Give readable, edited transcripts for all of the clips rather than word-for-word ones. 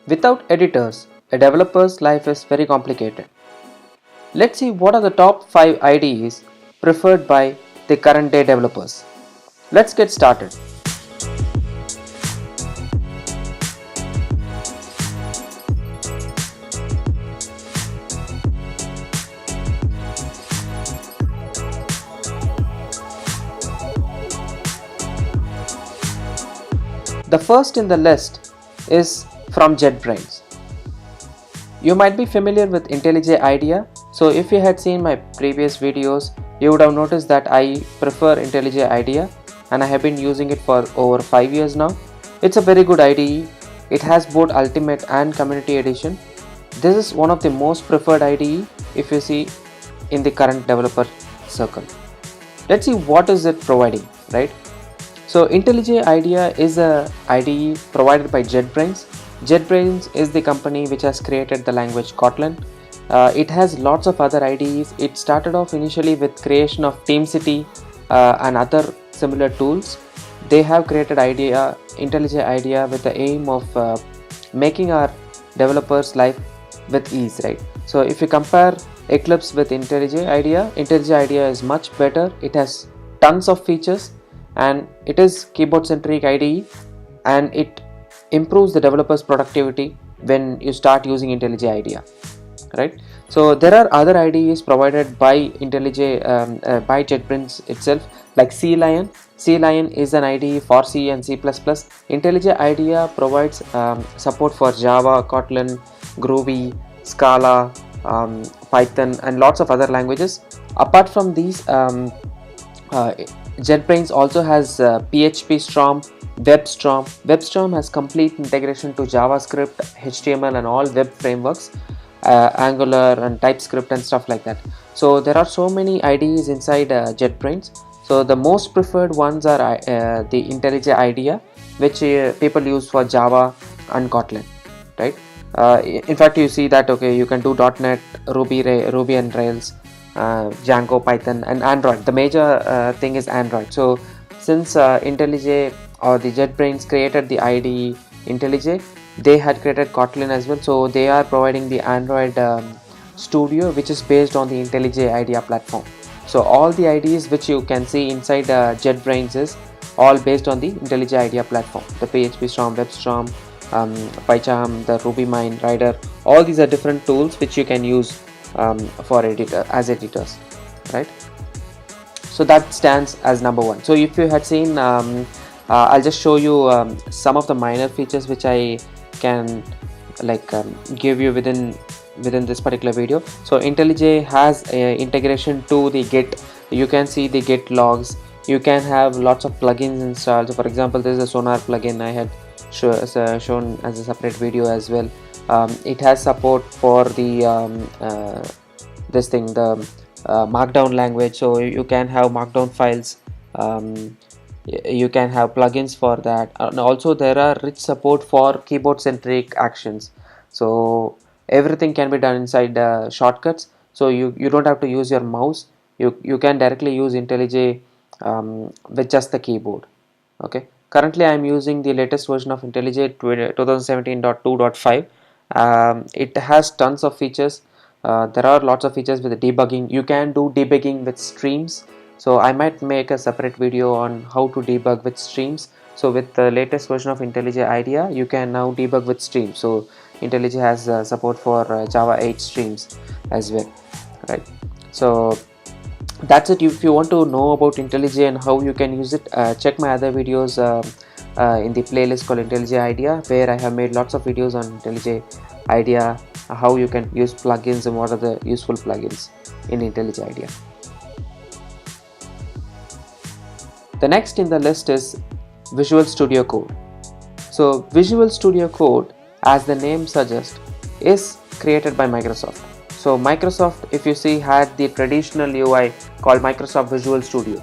Without editors, a developer's life is very complicated. Let's see what are the top 5 IDEs preferred by the current day developers. Let's get started. The first in the list is from JetBrains. You might be familiar with IntelliJ IDEA, so if you had seen my previous videos, you would have noticed that I prefer IntelliJ IDEA and I have been using it for over 5 years now. It's a very good IDE. It has both Ultimate and Community Edition. This is one of the most preferred IDE if you see in the current developer circle. Let's see what is it providing, right? So IntelliJ IDEA is a IDE provided by JetBrains. JetBrains is the company which has created the language Kotlin. It has lots of other IDEs. It started off initially with creation of TeamCity and other similar tools. They have created IntelliJ IDEA with the aim of making our developers' life with ease, right? So if you compare Eclipse with IntelliJ IDEA is much better. It has tons of features and it is keyboard centric IDE, and it improves the developer's productivity when you start using IntelliJ IDEA, right? So there are other IDEs provided by by JetBrains itself, like CLion. CLion is an IDE for C and C++. IntelliJ IDEA provides support for Java, Kotlin, Groovy, Scala, Python, and lots of other languages. Apart from these, JetBrains also has PHP Storm, WebStorm. WebStorm has complete integration to JavaScript, HTML, and all web frameworks, Angular and TypeScript and stuff like that. So there are so many IDEs inside JetBrains. So the most preferred ones are the IntelliJ IDEA, which people use for Java and Kotlin, right? In fact, you see that you can do .NET, Ruby and Rails, Django, Python, and Android. The major thing is Android. So since IntelliJ or the JetBrains created the IDE IntelliJ, they had created Kotlin as well. So they are providing the Android Studio, which is based on the IntelliJ IDEA platform. So all the IDEs which you can see inside JetBrains is all based on the IntelliJ IDEA platform. The PHP Storm, WebStorm, PyCharm, the RubyMine, Rider. All these are different tools which you can use for as editors, right? So that stands as number one. So if you had seen, I'll just show you some of the minor features which I can give you within this particular video. So IntelliJ has integration to the Git. You can see the Git logs. You can have lots of plugins installed. So for example, this is a Sonar plugin I had shown as a separate video as well. It has support for the Markdown language, so you can have Markdown files. You can have plugins for that, and also there are rich support for keyboard centric actions. So everything can be done inside shortcuts, so you don't have to use your mouse. You can directly use IntelliJ with just the keyboard. Okay, currently I am using the latest version of IntelliJ 2017.2.5. It has tons of features. There are lots of features with the debugging. You can do debugging with streams, so I might make a separate video on how to debug with streams. So with the latest version of IntelliJ IDEA, you can now debug with streams. So IntelliJ has support for Java 8 streams as well, right? So that's it. If you want to know about IntelliJ and how you can use it, check my other videos in the playlist called IntelliJ IDEA, where I have made lots of videos on IntelliJ IDEA, how you can use plugins and what are the useful plugins in IntelliJ IDEA. The next in the list is Visual Studio Code. So Visual Studio Code, as the name suggests, is created by Microsoft. So Microsoft, if you see, had the traditional UI called Microsoft Visual Studio,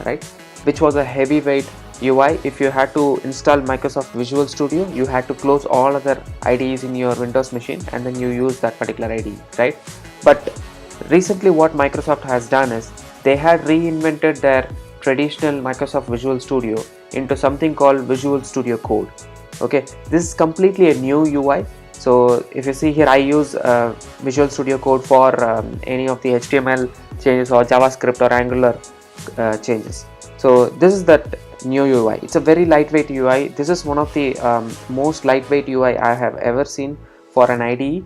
right, which was a heavyweight UI. If you had to install Microsoft Visual Studio, you had to close all other IDEs in your Windows machine and then you use that particular IDE, right? But recently what Microsoft has done is they had reinvented their traditional Microsoft Visual Studio into something called Visual Studio Code. Okay, this is completely a new UI. So if you see here, I use Visual Studio Code for any of the HTML changes or JavaScript or Angular changes. So this is that new UI. It's a very lightweight UI. This is one of the most lightweight UI I have ever seen for an IDE,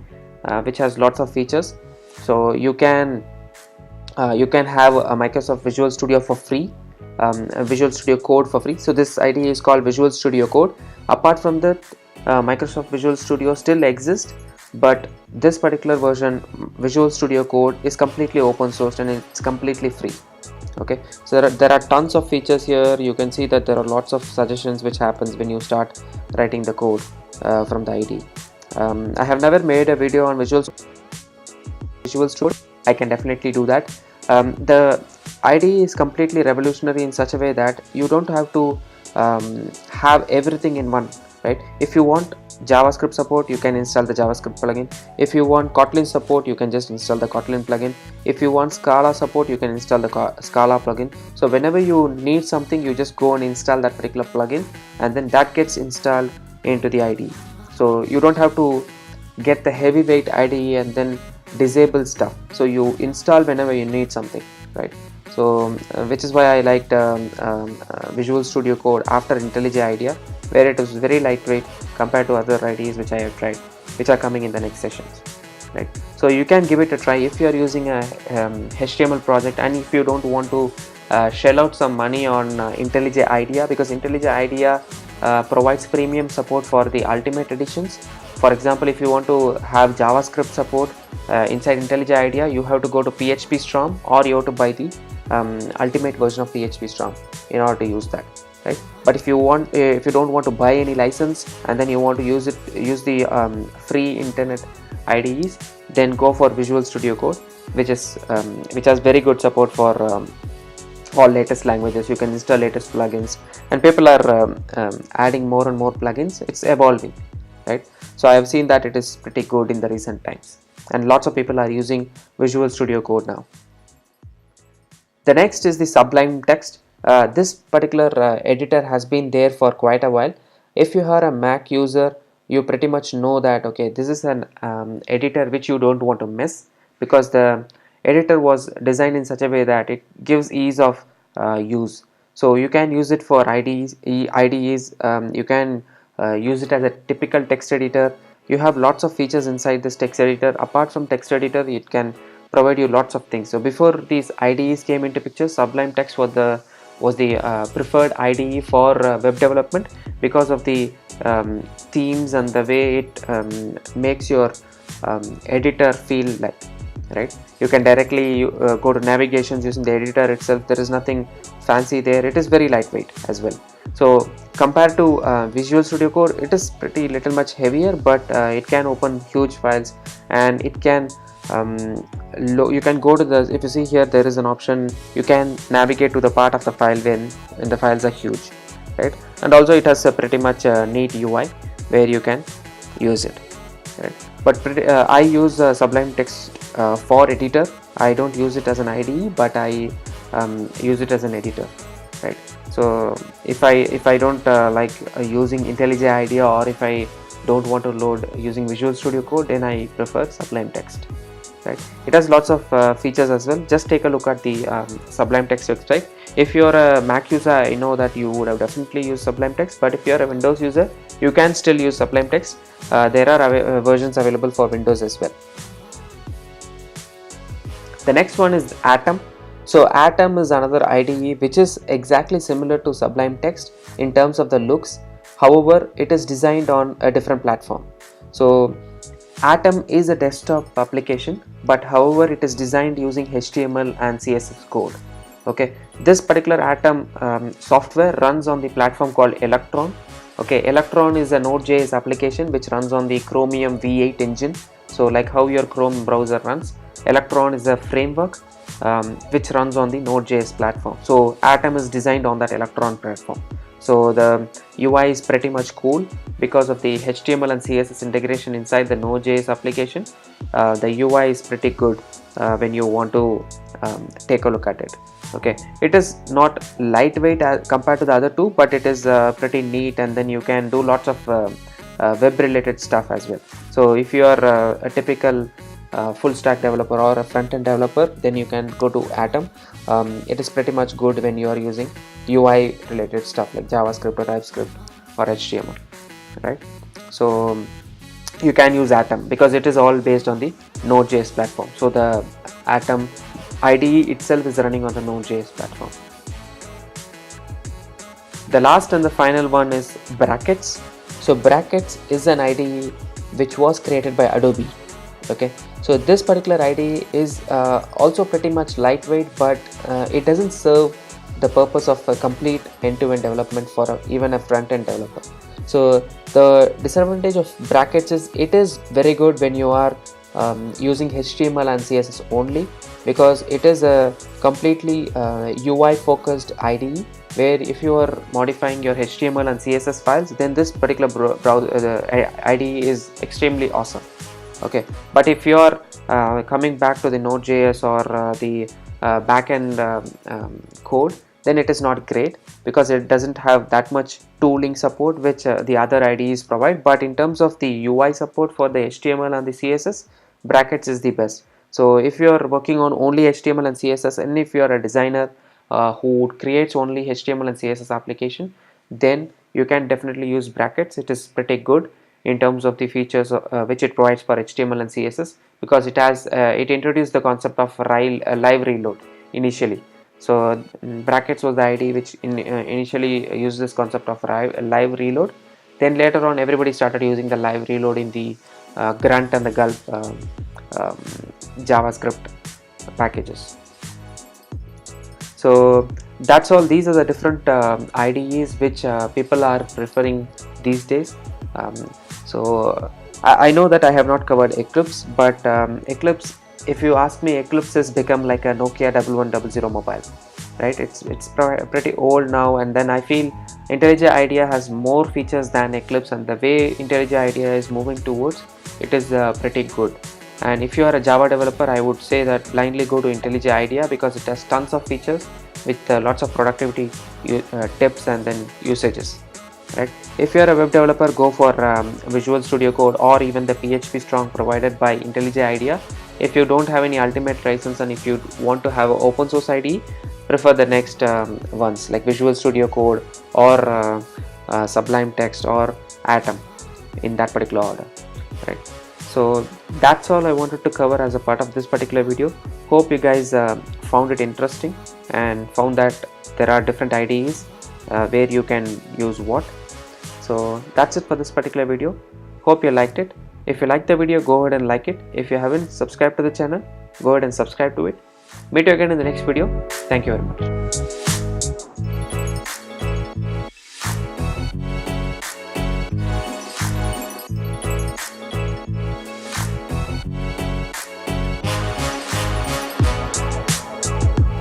which has lots of features. So you can have a Microsoft Visual Studio for free, Visual Studio Code for free. So this IDE is called Visual Studio Code. Apart from that, Microsoft Visual Studio still exists, but this particular version, Visual Studio Code, is completely open source and it's completely free. Okay, so there are tons of features here. You can see that there are lots of suggestions which happens when you start writing the code from the IDE. I have never made a video on Visual Studio. I can definitely do that. The IDE is completely revolutionary in such a way that you don't have to have everything in one, right? If you want JavaScript support, you can install the JavaScript plugin. If you want Kotlin support, you can just install the Kotlin plugin. If you want Scala support, you can install the Scala plugin. So whenever you need something, you just go and install that particular plugin, and then that gets installed into the IDE. So you don't have to get the heavyweight IDE and then disable stuff. So you install whenever you need something, right? So which is why I liked Visual Studio Code after IntelliJ IDEA, where it was very lightweight compared to other IDEs which I have tried, which are coming in the next sessions, right? So you can give it a try if you are using a HTML project, and if you don't want to shell out some money on IntelliJ IDEA, because IntelliJ IDEA provides premium support for the ultimate editions. For example, if you want to have JavaScript support inside IntelliJ IDEA, you have to go to PHP Storm, or you have to buy the ultimate version of PHP Storm in order to use that, right? But if you don't want to buy any license and then you want to use the free internet IDEs, then go for Visual Studio Code, which has very good support for all latest languages. You can install latest plugins, and people are adding more and more plugins. It's evolving, right? So I have seen that it is pretty good in the recent times, and lots of people are using Visual Studio Code now. The next is the Sublime Text. This particular editor has been there for quite a while. If you are a Mac user, you pretty much know that, okay, this is an editor which you don't want to miss, because the editor was designed in such a way that it gives ease of use. So you can use it for IDEs. You can use it as a typical text editor. You have lots of features inside this text editor. Apart from text editor, it can provide you lots of things. So before these IDEs came into picture, Sublime Text was the preferred IDE for web development, because of the themes and the way it makes your editor feel like, right? You can directly go to navigations using the editor itself. There is nothing fancy there. It is very lightweight as well. So compared to Visual Studio Code, it is pretty little much heavier, but it can open huge files, and it can you can go to the, if you see here, there is an option, you can navigate to the part of the file when the files are huge, right? And also it has a pretty much neat UI where you can use it, right? But I use Sublime Text for editor. I don't use it as an IDE, but I use it as an editor, right? So if I don't like using IntelliJ IDEA, or if I don't want to load using Visual Studio Code, then I prefer Sublime Text, right? It has lots of features as well. Just take a look at the Sublime Text website. If you're a Mac user, I know that you would have definitely used Sublime Text, but if you're a Windows user, you can still use Sublime Text. There are versions available for Windows as well. The next one is Atom. So Atom is another IDE which is exactly similar to Sublime Text in terms of the looks. However, it is designed on a different platform. So Atom is a desktop application, but however it is designed using HTML and CSS code. Okay, this particular Atom software runs on the platform called Electron. Okay, Electron is a Node.js application which runs on the Chromium V8 engine. So like how your Chrome browser runs, Electron is a framework which runs on the Node.js platform. So Atom is designed on that Electron platform. So the UI is pretty much cool because of the HTML and CSS integration inside the Node.js application. The UI is pretty good when you want to take a look at it. Okay, it is not lightweight as compared to the other two, but it is pretty neat, and then you can do lots of web related stuff as well. So if you are a typical full stack developer or a front end developer, then you can go to Atom. It is pretty much good when you are using UI related stuff like JavaScript or TypeScript or HTML, right? So you can use Atom because it is all based on the Node.js platform. So the Atom IDE itself is running on the Node.js platform. The last and the final one is Brackets. So Brackets is an IDE which was created by Adobe. Okay, so this particular IDE is also pretty much lightweight, but it doesn't serve the purpose of a complete end-to-end development for even a front-end developer. So the disadvantage of Brackets is it is very good when you are using HTML and CSS only, because it is a completely UI focused IDE, where if you are modifying your HTML and CSS files, then this particular IDE is extremely awesome. Okay, but if you are coming back to the Node.js or the backend code, then it is not great because it doesn't have that much tooling support which the other IDEs provide. But in terms of the UI support for the HTML and the CSS, Brackets is the best. So if you are working on only HTML and CSS, and if you are a designer who creates only HTML and CSS application, then you can definitely use Brackets. It is pretty good in terms of the features which it provides for HTML and CSS, because it has it introduced the concept of live reload initially. So Brackets was the IDE which initially used this concept of live reload. Then later on, everybody started using the live reload in the Grunt and the Gulp JavaScript packages. So that's all. These are the different IDEs which people are preferring these days. So I know that I have not covered Eclipse, but Eclipse, if you ask me, Eclipse has become like a Nokia 1100 mobile, right? It's pretty old now, and then I feel IntelliJ IDEA has more features than Eclipse, and the way IntelliJ IDEA is moving towards, it is pretty good. And if you are a Java developer, I would say that blindly go to IntelliJ IDEA because it has tons of features with lots of productivity tips and then usages. Right? If you are a web developer, go for Visual Studio Code or even the PHP Strong provided by IntelliJ IDEA. If you don't have any Ultimate license and if you want to have an open source IDE, prefer the next ones like Visual Studio Code or Sublime Text or Atom, in that particular order. Right? So that's all I wanted to cover as a part of this particular video. Hope you guys found it interesting and found that there are different IDEs where you can use what. So that's it for this particular video. Hope you liked it. If you liked the video, go ahead and like it. If you haven't subscribed to the channel, go ahead and subscribe to it. Meet you again in the next video. Thank you very much.